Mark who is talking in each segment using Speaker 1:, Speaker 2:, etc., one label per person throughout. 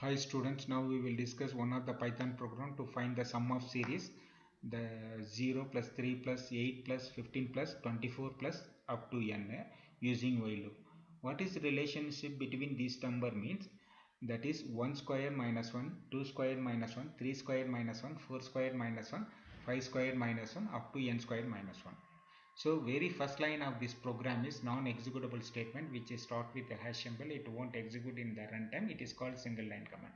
Speaker 1: Hi students, now we will discuss one of the Python program to find the sum of series, the 0 plus 3 plus 8 plus 15 plus 24 plus up to n using while loop. What is the relationship between these number means? That is 1 square minus 1, 2 square minus 1, 3 square minus 1, 4 square minus 1, 5 square minus 1 up to n square minus 1. So very first line of this program is non-executable statement which is start with a hash symbol. It won't execute in the runtime. It is called single line command.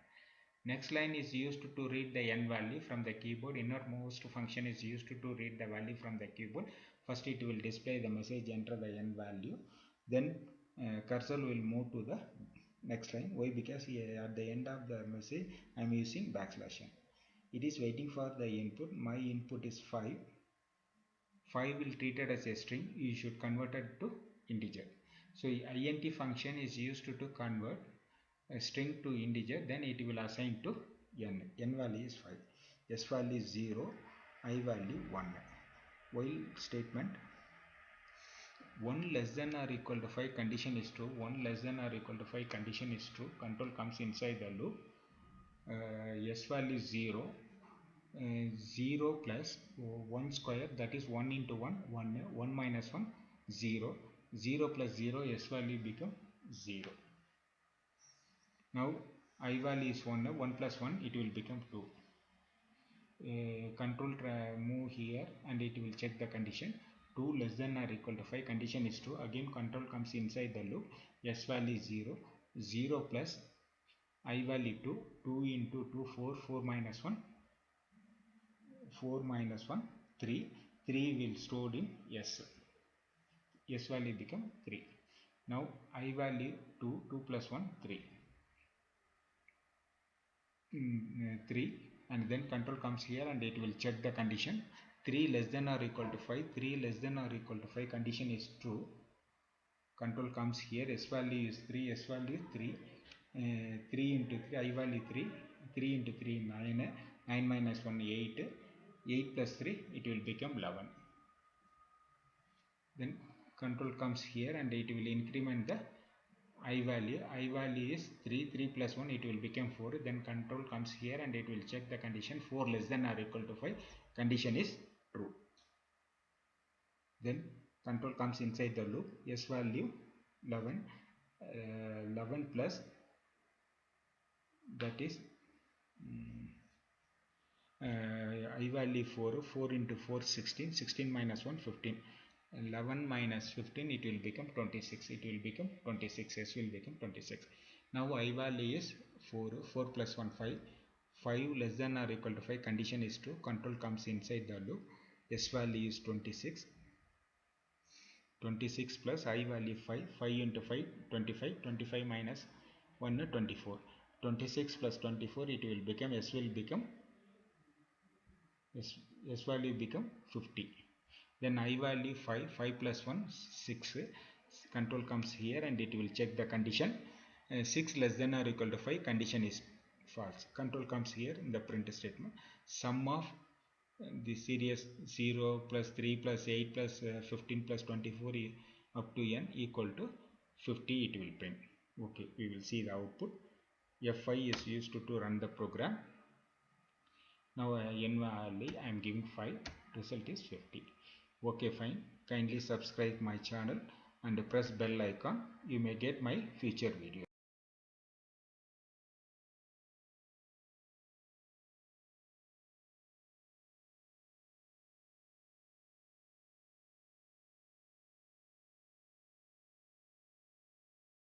Speaker 1: Next line is used to read the n value from the keyboard. Innermost function is used to read the value from the keyboard. First it will display the message enter the n value. Then cursor will move to the next line. Why? Because here at the end of the message I am using backslash n. It is waiting for the input. My input is 5. 5 will treated as a string. You should convert it to integer. So int function is used to convert a string to integer. Then it will assign to n. N value is 5. S value is 0. I value 1. While statement 1 less than or equal to 5 condition is true. 1 less than or equal to 5 condition is true. Control comes inside the loop. S value is 0. 0 plus 1 square, that is 1 into 1, 1 minus 1, 0. 0 plus 0, s value become 0. Now I value is 1, 1 plus 1, it will become 2. Control move here and it will check the condition. 2 less than or equal to 5 condition is true. Again control comes inside the loop. S value is 0. 0 plus I value 2. 2 into 2, 4. 4 minus 1. 4 minus 1, 3. 3 will stored in S. S value become 3. Now I value 2. 2 plus 1, 3. 3. And then control comes here and it will check the condition. 3 less than or equal to 5. 3 less than or equal to 5 condition is true. Control comes here. S value is 3. S value is 3. 3 into 3. I value 3. 3 into 3, 9. 9 minus 1, 8. 8 plus 3, it will become 11. Then control comes here and it will increment the I value. I value is 3. 3 plus 1, it will become 4. Then control comes here and it will check the condition. 4 less than or equal to 5 condition is true. Then control comes inside the loop. S value 11. 11 plus, that is I value 4. 4 into 4, 16. 16 minus 1, 15. 11 minus 15, it will become 26. It will become 26. S will become 26. Now I value is 4. 4 plus 1, 5. 5 less than or equal to 5 condition is true. Control comes inside the loop. S value is 26. 26 plus I value 5. 5 into 5, 25. 25 minus 1, 24. 26 plus 24, it will become, S will become, S value become 50. Then I value 5. 5 plus 1, 6. Control comes here and it will check the condition. 6 less than or equal to 5 condition is false. Control comes here in the print statement. Sum of the series 0 plus 3 plus 8 plus 15 plus 24 up to n equal to 50, it will print. Okay, we will see the output. F5 is used to run the program. Now n value I am giving 5. Result is 50. Okay, fine. Kindly subscribe my channel and press bell icon. You may get my future videos.